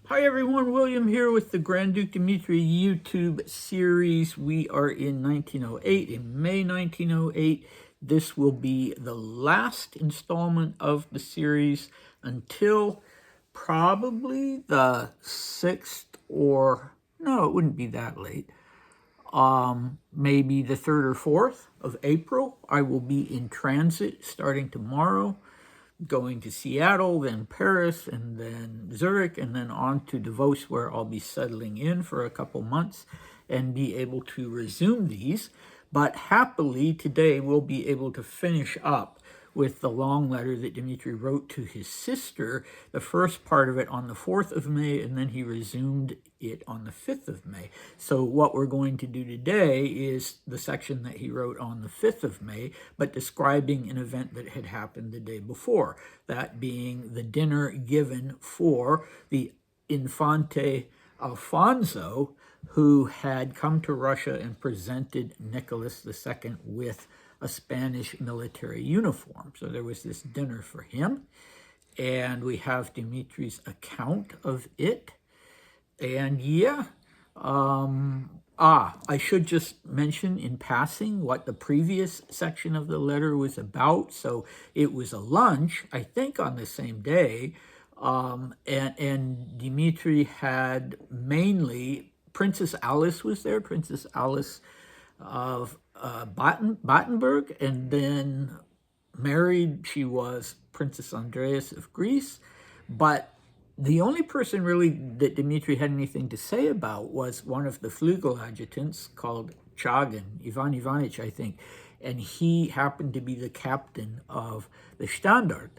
Hi everyone, William here with the Grand Duke Dmitri YouTube series. We are in 1908, in May 1908. This will be the last installment of the series until probably the 6th or, no, it wouldn't be that late. Maybe the 3rd or 4th of April. I will be in transit starting tomorrow, going to Seattle, then Paris, and then Zurich, and then on to Davos, where I'll be settling in for a couple months and be able to resume these. But happily, today we'll be able to finish up with the long letter that Dmitri wrote to his sister, the first part of it on the 4th of May, and then he resumed it on the 5th of May. So what we're going to do today is the section that he wrote on the 5th of May, but describing an event that had happened the day before, that being the dinner given for the Infante Alfonso, who had come to Russia and presented Nicholas II with a Spanish military uniform. So there was this dinner for him, and we have Dmitri's account of it. And yeah, I should just mention in passing what the previous section of the letter was about. So it was a lunch, I think on the same day, and Dmitri had mainly, Princess Alice was there, Princess Alice of Battenberg, and then married, she was Princess Andreas of Greece. But the only person really that Dmitri had anything to say about was one of the Flügel adjutants called Chagin, Ivan Ivanich, I think, and he happened to be the captain of the Standard.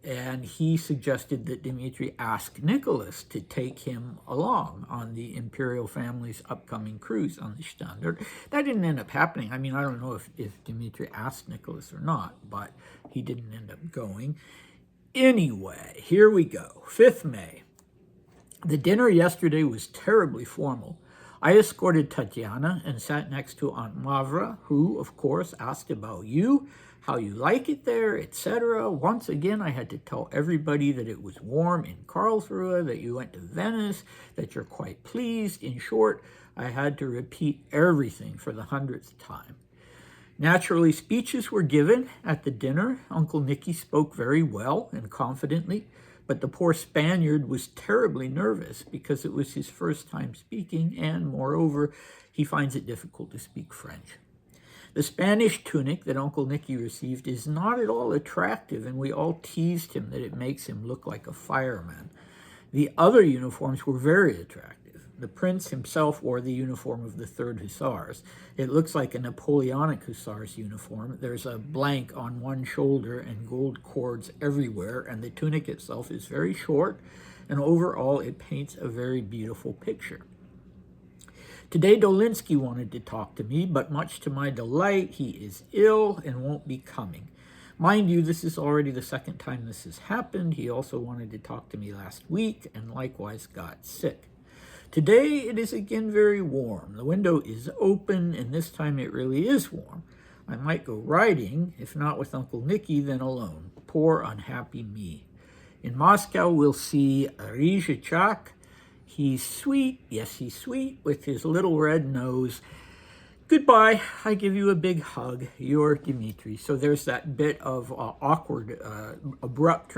And he suggested that Dmitri ask Nicholas to take him along on the imperial family's upcoming cruise on the Standard. That didn't end up happening. I mean, I don't know if Dmitri asked Nicholas or not, but he didn't end up going. Anyway, here we go. 5th May. The dinner yesterday was terribly formal. I escorted Tatiana and sat next to Aunt Mavra, who, of course, asked about you, how you like it there, etc. Once again, I had to tell everybody that it was warm in Karlsruhe, that you went to Venice, that you're quite pleased. In short, I had to repeat everything for the 100th time. Naturally, speeches were given at the dinner. Uncle Nicky spoke very well and confidently, but the poor Spaniard was terribly nervous because it was his first time speaking, and moreover, he finds it difficult to speak French. The Spanish tunic that Uncle Nicky received is not at all attractive, and we all teased him that it makes him look like a fireman. The other uniforms were very attractive. The prince himself wore the uniform of the 3rd Hussars. It looks like a Napoleonic Hussars uniform. There's a blank on one shoulder and gold cords everywhere, and the tunic itself is very short, and overall it paints a very beautiful picture. Today, Dolinsky wanted to talk to me, but much to my delight, he is ill and won't be coming. Mind you, this is already the 2nd time this has happened. He also wanted to talk to me last week and likewise got sick. Today, it is again very warm. The window is open, and this time it really is warm. I might go riding, if not with Uncle Nicky, then alone. Poor unhappy me. In Moscow, we'll see Rizhichak. He's sweet, yes, he's sweet, with his little red nose. Goodbye, I give you a big hug, your Dmitri. So there's that bit of awkward, abrupt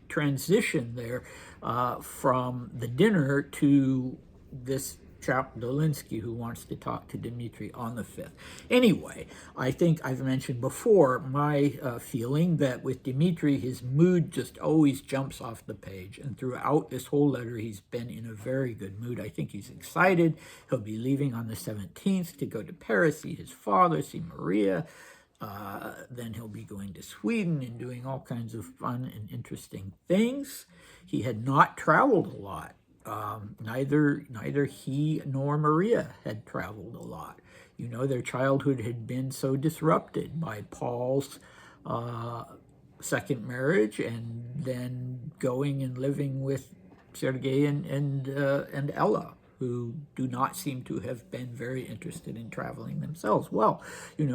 transition there from the dinner to this chap Dolinsky who wants to talk to Dmitri on the 5th. Anyway, I think I've mentioned before my feeling that with Dmitri, his mood just always jumps off the page. And throughout this whole letter, he's been in a very good mood. I think he's excited. He'll be leaving on the 17th to go to Paris, see his father, see Maria. Then he'll be going to Sweden and doing all kinds of fun and interesting things. He had not traveled a lot. Neither he nor Maria had traveled a lot. You know, their childhood had been so disrupted by Paul's second marriage and then going and living with Sergei and Ella. who do not seem to have been very interested in traveling themselves. Well,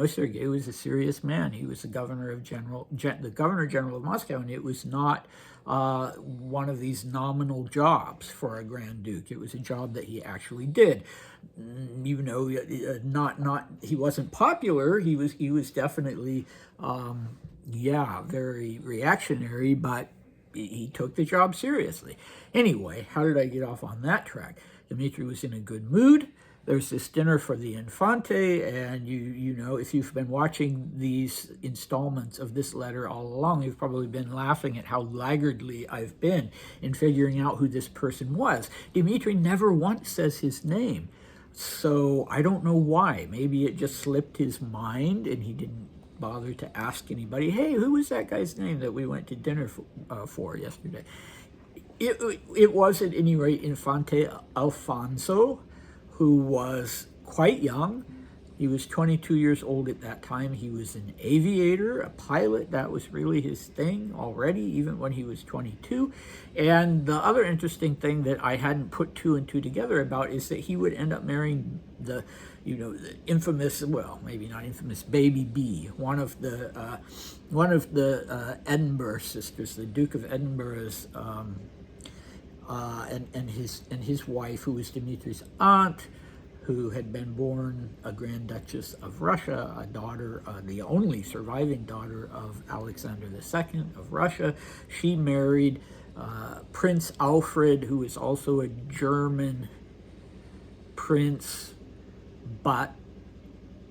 Sergei was a serious man. He was the governor general of Moscow, and it was not one of these nominal jobs for a Grand Duke. It was a job that he actually did. He wasn't popular. He was definitely, very reactionary, but he took the job seriously. Anyway, how did I get off on that track? Dmitri was in a good mood. There's this dinner for the Infante, and if you've been watching these installments of this letter all along, you've probably been laughing at how laggardly I've been in figuring out who this person was. Dmitri never once says his name, so I don't know why. Maybe it just slipped his mind and he didn't bother to ask anybody, hey, who was that guy's name that we went to dinner for yesterday? It was, at any rate, Infante Alfonso, who was quite young. He was 22 years old at that time. He was an aviator, a pilot. That was really his thing already, even when he was 22. And the other interesting thing that I hadn't put two and two together about is that he would end up marrying the infamous, well, maybe not infamous, Baby B, one of the Edinburgh sisters, the Duke of Edinburgh's, and his wife, who was Dmitri's aunt, who had been born a Grand Duchess of Russia, a daughter, the only surviving daughter of Alexander II of Russia. She married Prince Alfred, who is also a German prince, but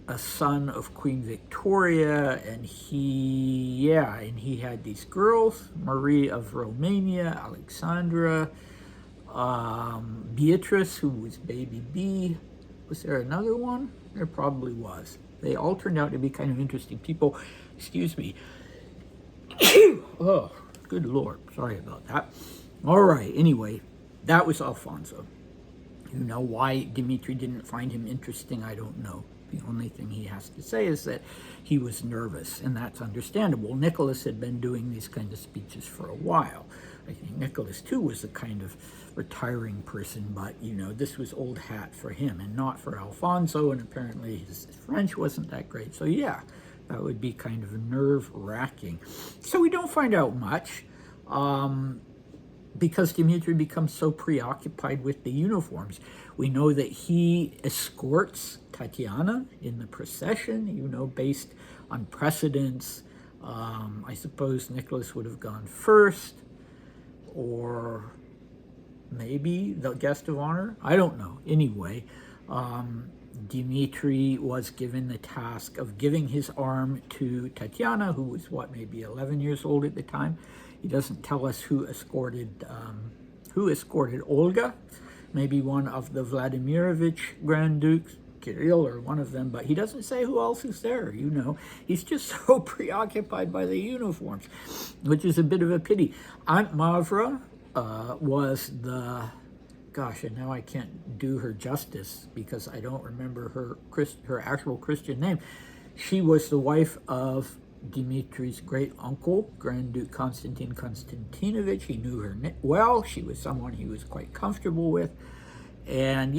a son of Queen Victoria, and he had these girls, Marie of Romania, Alexandra, Beatrice, who was Baby B. Was there another one? There probably was. They all turned out to be kind of interesting people. Excuse me. Oh, good Lord. Sorry about that. All right. Anyway, that was Alfonso. Why Dmitri didn't find him interesting, I don't know. The only thing he has to say is that he was nervous, and that's understandable. Nicholas had been doing these kind of speeches for a while. I think Nicholas, too, was a kind of retiring person, but, this was old hat for him and not for Alfonso, and apparently his French wasn't that great. So, yeah, that would be kind of nerve-wracking. So we don't find out much. Because Dmitri becomes so preoccupied with the uniforms. We know that he escorts Tatiana in the procession, based on precedents. I suppose Nicholas would have gone first, or maybe the guest of honor. I don't know. Anyway, Dmitri was given the task of giving his arm to Tatiana, who was, maybe 11 years old at the time. He doesn't tell us who escorted Olga, maybe one of the Vladimirovich Grand Dukes, Kirill or one of them, but he doesn't say who else is there, He's just so preoccupied by the uniforms, which is a bit of a pity. Aunt Mavra was and now I can't do her justice because I don't remember her actual Christian name. She was the wife of Dmitri's great uncle, Grand Duke Konstantin Konstantinovich. He knew her well. She was someone he was quite comfortable with. And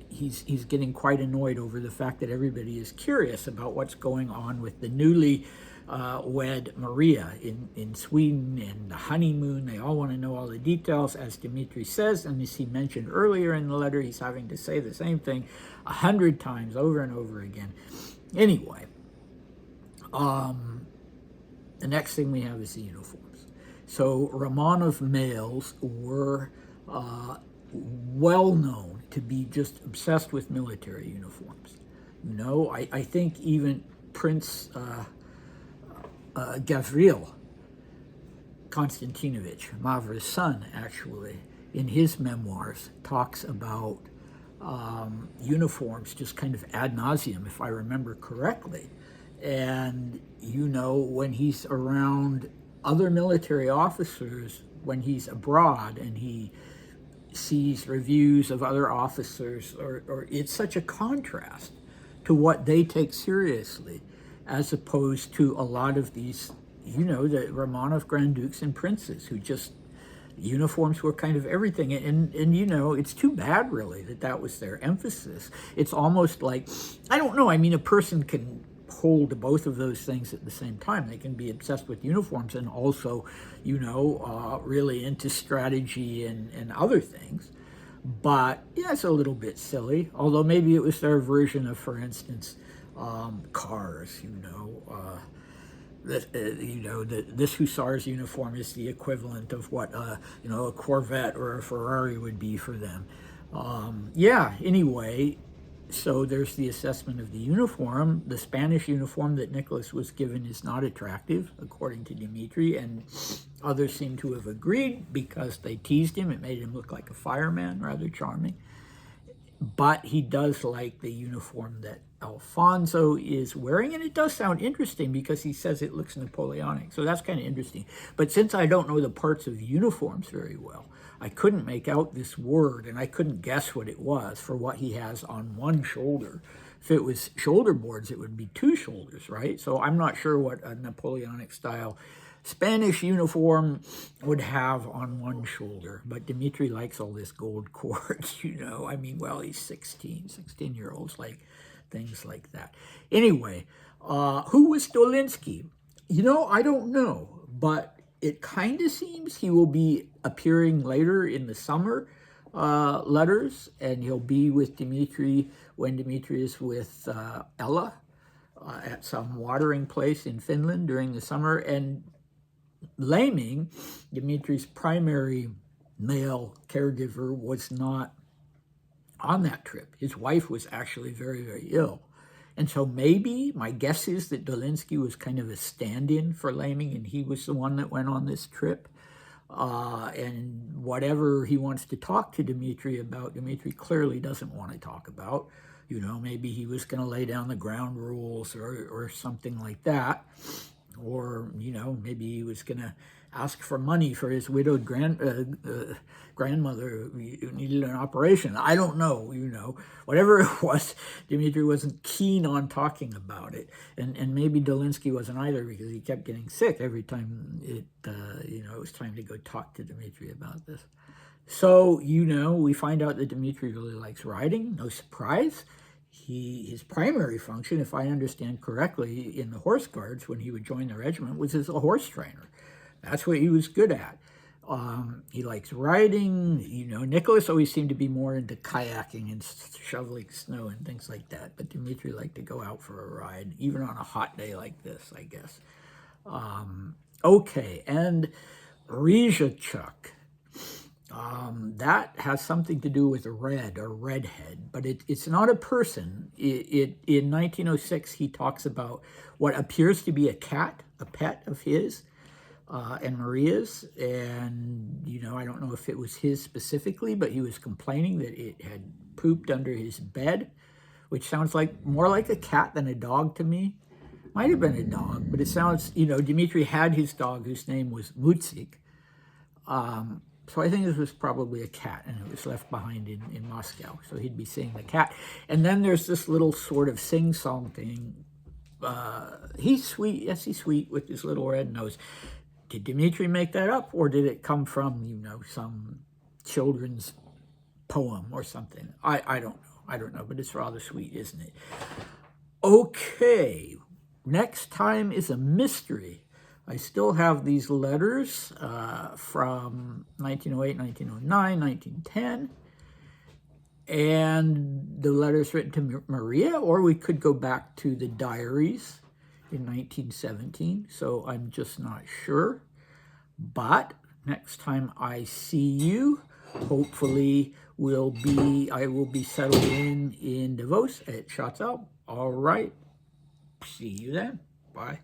he's getting quite annoyed over the fact that everybody is curious about what's going on with the newly wed Maria in Sweden and the honeymoon. They all want to know all the details, as Dmitri says, and as he mentioned earlier in the letter, he's having to say the same thing 100 times over and over again. Anyway, the next thing we have is the uniforms. So Romanov males were well known to be just obsessed with military uniforms. I think even Prince Gavril Konstantinovich, Mavra's son, actually, in his memoirs, talks about uniforms just kind of ad nauseum, if I remember correctly. And, when he's around other military officers, when he's abroad and he sees reviews of other officers, or it's such a contrast to what they take seriously, as opposed to a lot of these, the Romanov Grand Dukes and Princes who just uniforms were kind of everything. And you know, it's too bad, really, that that was their emphasis. It's almost like, I don't know, I mean, a person can hold both of those things at the same time. They can be obsessed with uniforms and also, you know, really into strategy and other things. But yeah, it's a little bit silly. Although maybe it was their version of, for instance, cars. This hussar's uniform is the equivalent of what you know, a Corvette or a Ferrari would be for them. Yeah. Anyway, so there's the assessment of the uniform. The Spanish uniform that Nicholas was given is not attractive, according to Dmitri, and others seem to have agreed because they teased him. It made him look like a fireman, rather charming. But he does like the uniform that Alfonso is wearing, and it does sound interesting because he says it looks Napoleonic. So that's kind of interesting. But since I don't know the parts of uniforms very well, I couldn't make out this word, and I couldn't guess what it was for what he has on one shoulder. If it was shoulder boards, it would be two shoulders, right? So I'm not sure what a Napoleonic style Spanish uniform would have on one shoulder. But Dmitri likes all this gold cord, you know. I mean, well, he's 16-year-olds like things like that. Anyway, who was Dolinsky? You know, I don't know, but it kind of seems he will be appearing later in the summer letters, and he'll be with Dmitri when Dmitri is with Ella at some watering place in Finland during the summer. And Laming, Dmitri's primary male caregiver, was not on that trip. His wife was actually very, very ill. And so maybe, my guess is that Dolinsky was kind of a stand-in for Laming, and he was the one that went on this trip. And whatever he wants to talk to Dmitri about, Dmitri clearly doesn't want to talk about. You know, maybe he was going to lay down the ground rules or something like that. Or, you know, maybe he was going to ask for money for his widowed grandmother who needed an operation. I don't know, you know. Whatever it was, Dmitri wasn't keen on talking about it. And maybe Dolinsky wasn't either, because he kept getting sick every time it was time to go talk to Dmitri about this. So, you know, we find out that Dmitri really likes riding. No surprise. His primary function, if I understand correctly, in the Horse Guards when he would join the regiment, was as a horse trainer. That's what he was good at. He likes riding. You know, Nicholas always seemed to be more into kayaking and shoveling snow and things like that. But Dmitri liked to go out for a ride, even on a hot day like this, I guess. Okay, and Rizhachuk. That has something to do with red or redhead, but it's not a person. In 1906, he talks about what appears to be a cat, a pet of his and Maria's. And, you know, I don't know if it was his specifically, but he was complaining that it had pooped under his bed, which sounds like more like a cat than a dog to me. Might have been a dog, but it sounds, you know, Dmitri had his dog whose name was Mutzik. So I think this was probably a cat, and it was left behind in Moscow. So he'd be seeing the cat. And then there's this little sort of sing-song thing. He's sweet. Yes, he's sweet with his little red nose. Did Dmitri make that up, or did it come from, you know, some children's poem or something? I don't know. I don't know, but it's rather sweet, isn't it? Okay. Next time is a mystery. I still have these letters from 1908, 1909, 1910, and the letters written to Maria, or we could go back to the diaries in 1917, so I'm just not sure. But next time I see you, hopefully I will be settled in Davos at Schatzau. All right, see you then. Bye.